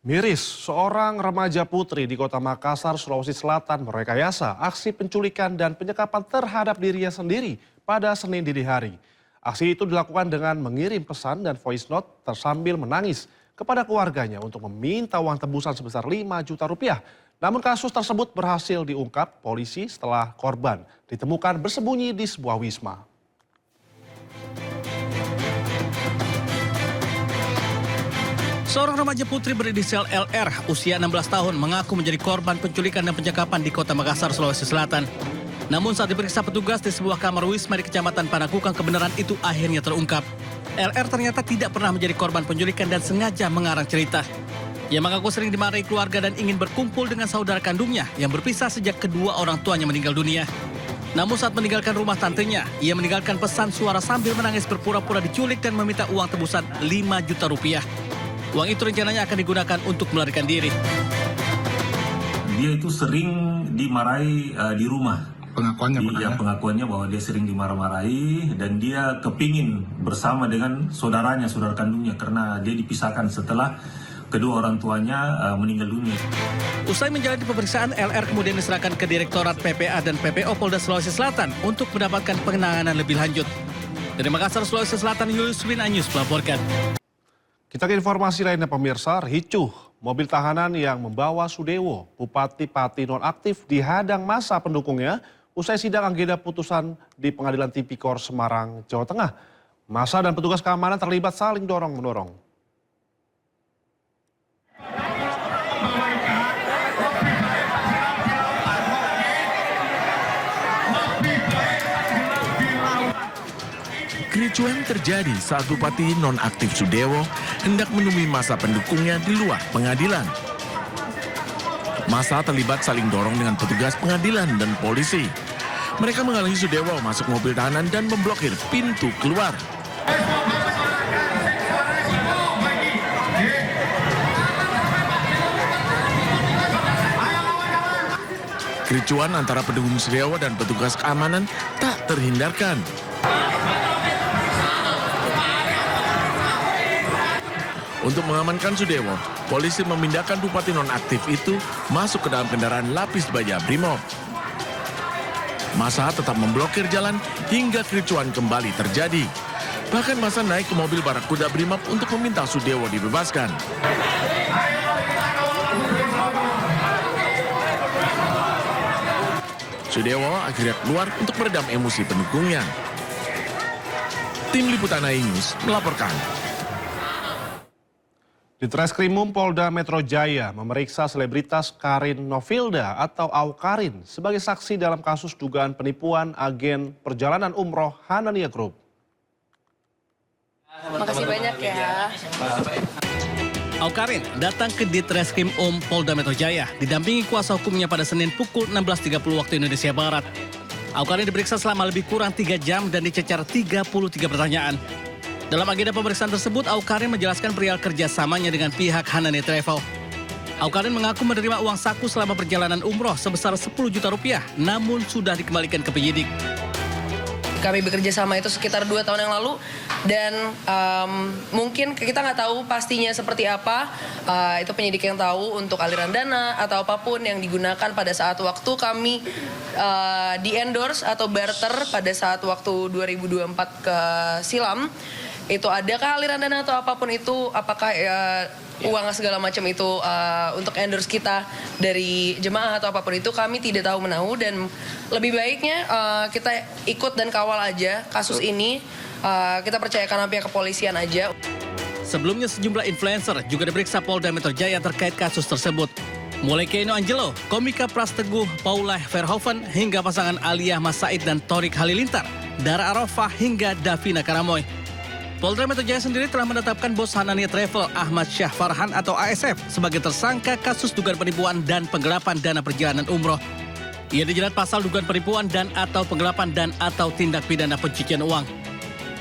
Miris, seorang remaja putri di kota Makassar, Sulawesi Selatan merekayasa aksi penculikan dan penyekapan terhadap dirinya sendiri pada Senin dini hari. Aksi itu dilakukan dengan mengirim pesan dan voice note tersambil menangis kepada keluarganya untuk meminta uang tebusan sebesar 5 juta rupiah. Namun kasus tersebut berhasil diungkap polisi setelah korban ditemukan bersembunyi di sebuah wisma. Seorang remaja putri berinisial LR, usia 16 tahun, mengaku menjadi korban penculikan dan penyekapan di kota Makassar, Sulawesi Selatan. Namun saat diperiksa petugas di sebuah kamar wisma di Kecamatan Panakukang, kebenaran itu akhirnya terungkap. LR ternyata tidak pernah menjadi korban penculikan dan sengaja mengarang cerita. Ia mengaku sering dimarahi keluarga dan ingin berkumpul dengan saudara kandungnya yang berpisah sejak kedua orang tuanya meninggal dunia. Namun saat meninggalkan rumah tantenya, ia meninggalkan pesan suara sambil menangis berpura-pura diculik dan meminta uang tebusan 5 juta rupiah. Uang itu rencananya akan digunakan untuk melarikan diri. Dia itu sering dimarahi di rumah. Pengakuannya bahwa dia sering dimarah-marahi dan dia kepingin bersama dengan saudaranya, saudara kandungnya, karena dia dipisahkan setelah kedua orang tuanya meninggal dunia. Usai menjalani pemeriksaan, LR kemudian diserahkan ke Direktorat PPA dan PPO Polda Sulawesi Selatan untuk mendapatkan penanganan lebih lanjut. Dari Makassar, Sulawesi Selatan, Julius Wina News melaporkan. Kita ke informasi lainnya pemirsa, ricuh. Mobil tahanan yang membawa Sudewo, Bupati Pati nonaktif dihadang massa pendukungnya usai sidang agenda putusan di Pengadilan Tipikor Semarang, Jawa Tengah. Massa dan petugas keamanan terlibat saling dorong-mendorong. Kericuan terjadi saat Bupati nonaktif Sudewo hendak menemui massa pendukungnya di luar pengadilan. Massa terlibat saling dorong dengan petugas pengadilan dan polisi. Mereka menghalangi Sudewo masuk mobil tahanan dan memblokir pintu keluar. Kericuan antara pendukung Sudewo dan petugas keamanan tak terhindarkan. Untuk mengamankan Sudewo, polisi memindahkan Bupati nonaktif itu masuk ke dalam kendaraan lapis baja Brimob. Massa tetap memblokir jalan hingga kericuan kembali terjadi. Bahkan massa naik ke mobil Barakuda Brimob untuk meminta Sudewo dibebaskan. Sudewo akhirnya keluar untuk meredam emosi pendukungnya. Tim Liputan News melaporkan. Di Treskrimum Polda Metro Jaya memeriksa selebritas Karin Novilda atau Awkarin sebagai saksi dalam kasus dugaan penipuan agen perjalanan umroh Hanania Group. Makasih banyak ya. Awkarin datang ke Ditreskrimum Polda Metro Jaya didampingi kuasa hukumnya pada Senin pukul 16.30 waktu Indonesia Barat. Awkarin diperiksa selama lebih kurang 3 jam dan dicecar 33 pertanyaan. Dalam agenda pemeriksaan tersebut, Awkarin menjelaskan perihal kerjasamanya dengan pihak Hanania Travel. Awkarin mengaku menerima uang saku selama perjalanan umroh sebesar 10 juta rupiah, namun sudah dikembalikan ke penyidik. Kami bekerja sama itu sekitar 2 tahun yang lalu dan mungkin kita nggak tahu pastinya seperti apa. Itu penyidik yang tahu untuk aliran dana atau apapun yang digunakan pada saat waktu kami di-endorse atau barter pada saat waktu 2024 ke silam. Itu adakah aliran dana atau apapun itu, apakah uang segala macam itu untuk endorse kita dari jemaah atau apapun itu, kami tidak tahu menahu dan lebih baiknya kita ikut dan kawal aja kasus ini, kita percayakan pihak kepolisian aja. Sebelumnya sejumlah influencer juga diperiksa Polda Metro Jaya terkait kasus tersebut. Mulai Keno Angelo, komika Prasteguh Paula Verhoeven, hingga pasangan Aliyah Mas Said dan Torik Halilintar, Dara Arafah hingga Davina Karamoy. Polda Metro Jaya sendiri telah menetapkan bos Hanania Travel Ahmad Syah Farhan atau ASF sebagai tersangka kasus dugaan penipuan dan penggelapan dana perjalanan umroh. Ia dijerat pasal dugaan penipuan dan atau penggelapan dan atau tindak pidana pencucian uang.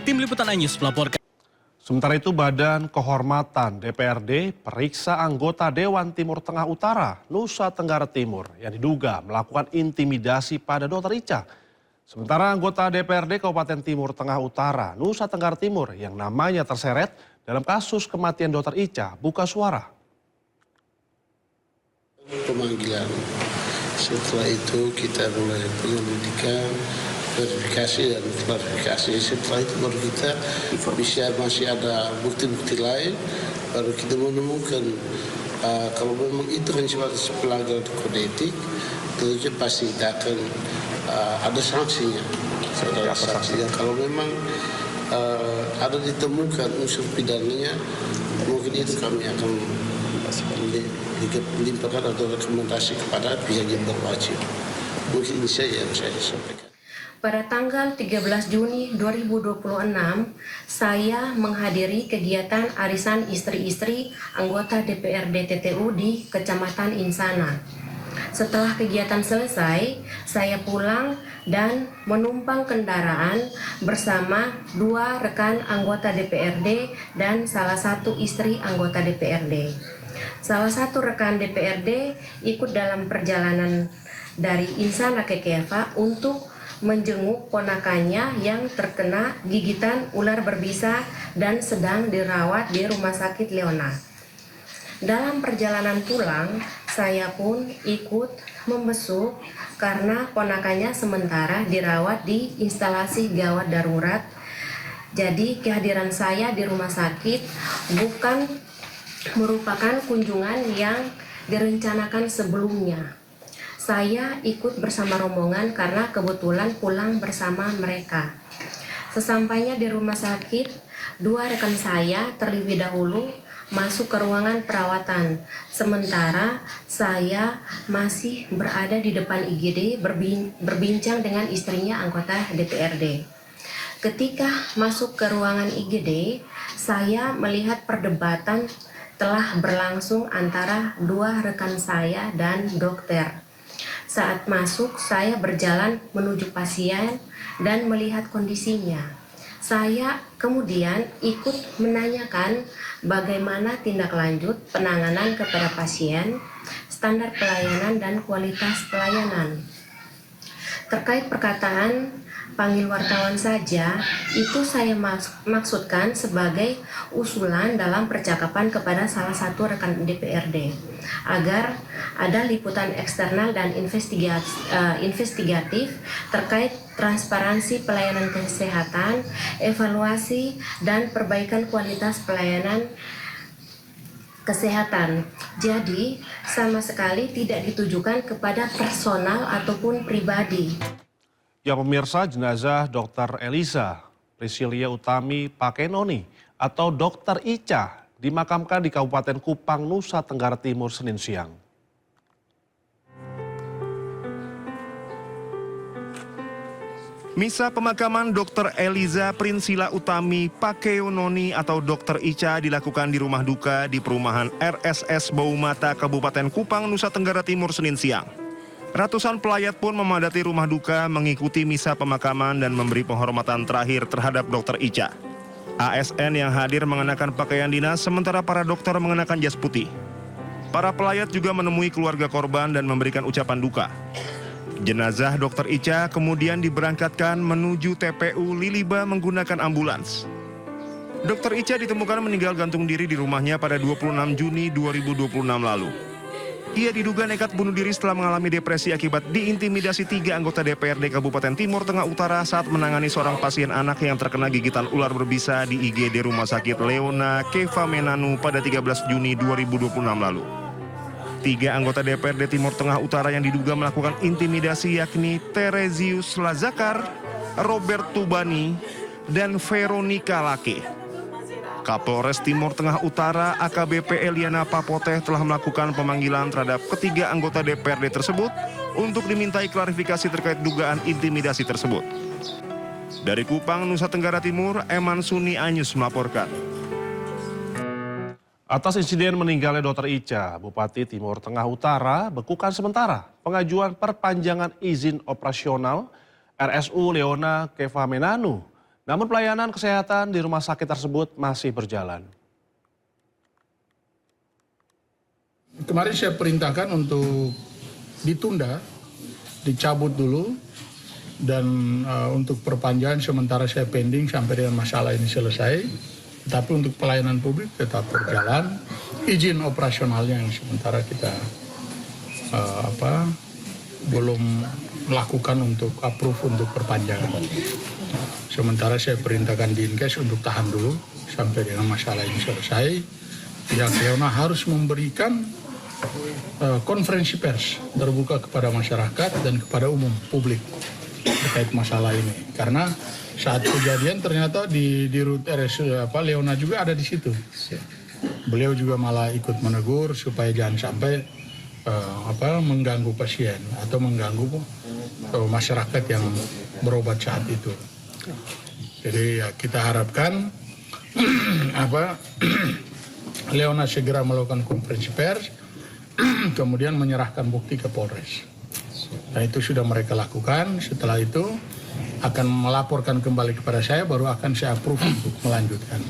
Tim Liputan News melaporkan. Sementara itu Badan Kehormatan DPRD periksa anggota Dewan Timur Tengah Utara, Nusa Tenggara Timur yang diduga melakukan intimidasi pada Dr. Ica. Sementara anggota DPRD Kabupaten Timur Tengah Utara, Nusa Tenggara Timur yang namanya terseret dalam kasus kematian Dr. Ica buka suara. Pemanggilan. Setelah itu kita mulai penyelidikan, verifikasi dan klarifikasi. Setelah itu baru kita bisa masih ada bukti-bukti lain, baru kita menemukan kalau memang itu kan sebatas pelanggaran kode etik, tentunya pasti kita akan ada sanksinya. Ada sanksinya. Kalau memang ada ditemukan unsur pidananya, mungkin itu kami akan dilimpahkan atau rekomendasi kepada pihak yang berwajib. Mungkin ini saja yang saya sampaikan. Pada tanggal 13 Juni 2026, saya menghadiri kegiatan arisan istri-istri anggota DPRD TTU di Kecamatan Insana. Setelah kegiatan selesai, saya pulang dan menumpang kendaraan bersama 2 rekan anggota DPRD dan salah satu istri anggota DPRD. Salah satu rekan DPRD ikut dalam perjalanan dari Insana ke Keva untuk menjenguk ponakannya yang terkena gigitan ular berbisa dan sedang dirawat di Rumah Sakit Leona. Dalam perjalanan pulang, saya pun ikut membesuk karena ponakannya sementara dirawat di instalasi gawat darurat. Jadi kehadiran saya di rumah sakit bukan merupakan kunjungan yang direncanakan sebelumnya. Saya ikut bersama rombongan karena kebetulan pulang bersama mereka. Sesampainya di rumah sakit, 2 rekan saya terlebih dahulu masuk ke ruangan perawatan. Sementara saya masih berada di depan IGD berbincang dengan istrinya anggota DPRD. Ketika masuk ke ruangan IGD, saya melihat perdebatan telah berlangsung antara 2 rekan saya dan dokter. Saat masuk, saya berjalan menuju pasien dan melihat kondisinya. Saya kemudian ikut menanyakan bagaimana tindak lanjut penanganan kepada pasien, standar pelayanan dan kualitas pelayanan. Terkait perkataan panggil wartawan saja, itu saya maksudkan sebagai usulan dalam percakapan kepada salah satu rekan DPRD agar ada liputan eksternal dan investigatif terkait transparansi pelayanan kesehatan, evaluasi dan perbaikan kualitas pelayanan kesehatan. Jadi sama sekali tidak ditujukan kepada personal ataupun pribadi. Ya pemirsa, jenazah Dr. Eliza Priscilia Utami Pakenoni atau Dr. Ica dimakamkan di Kabupaten Kupang, Nusa Tenggara Timur Senin siang. Misa pemakaman Dr. Eliza Priscilia Utami Pakenoni atau Dr. Ica dilakukan di rumah duka di perumahan RSS Baumata, Kabupaten Kupang, Nusa Tenggara Timur Senin siang. Ratusan pelayat pun memadati rumah duka mengikuti misa pemakaman dan memberi penghormatan terakhir terhadap Dr. Ica. ASN yang hadir mengenakan pakaian dinas sementara para dokter mengenakan jas putih. Para pelayat juga menemui keluarga korban dan memberikan ucapan duka. Jenazah Dr. Ica kemudian diberangkatkan menuju TPU Liliba menggunakan ambulans. Dr. Ica ditemukan meninggal gantung diri di rumahnya pada 26 Juni 2026 lalu. Ia diduga nekat bunuh diri setelah mengalami depresi akibat diintimidasi 3 anggota DPRD Kabupaten Timur Tengah Utara saat menangani seorang pasien anak yang terkena gigitan ular berbisa di IGD Rumah Sakit Leona Keva Menanu pada 13 Juni 2026 lalu. 3 anggota DPRD Timur Tengah Utara yang diduga melakukan intimidasi yakni Terezius Lazakar, Robert Tubani, dan Veronica Lake. Kapolres Timur Tengah Utara AKBP Eliana Papoteh telah melakukan pemanggilan terhadap ketiga anggota DPRD tersebut untuk dimintai klarifikasi terkait dugaan intimidasi tersebut. Dari Kupang, Nusa Tenggara Timur, Eman Suni Anyus melaporkan. Atas insiden meninggalnya Dr. Ica, Bupati Timur Tengah Utara bekukan sementara pengajuan perpanjangan izin operasional RSU Leona Keva Menanu. Namun pelayanan kesehatan di rumah sakit tersebut masih berjalan. Kemarin saya perintahkan untuk ditunda, dicabut dulu, dan untuk perpanjangan sementara saya pending sampai dengan masalah ini selesai. Tapi untuk pelayanan publik tetap berjalan, izin operasionalnya yang sementara kita belum melakukan untuk approve untuk perpanjangan. Sementara saya perintahkan Dinkes untuk tahan dulu sampai dengan masalah ini selesai. Pihak Leona harus memberikan konferensi pers terbuka kepada masyarakat dan kepada umum publik terkait masalah ini. Karena saat kejadian ternyata di rute RS Leona juga ada di situ. Beliau juga malah ikut menegur supaya jangan sampai mengganggu pasien atau mengganggu masyarakat yang berobat saat itu. Jadi ya, kita harapkan Leona segera melakukan konferensi pers, kemudian menyerahkan bukti ke Polres. Nah itu sudah mereka lakukan. Setelah itu akan melaporkan kembali kepada saya, baru akan saya approve untuk melanjutkan.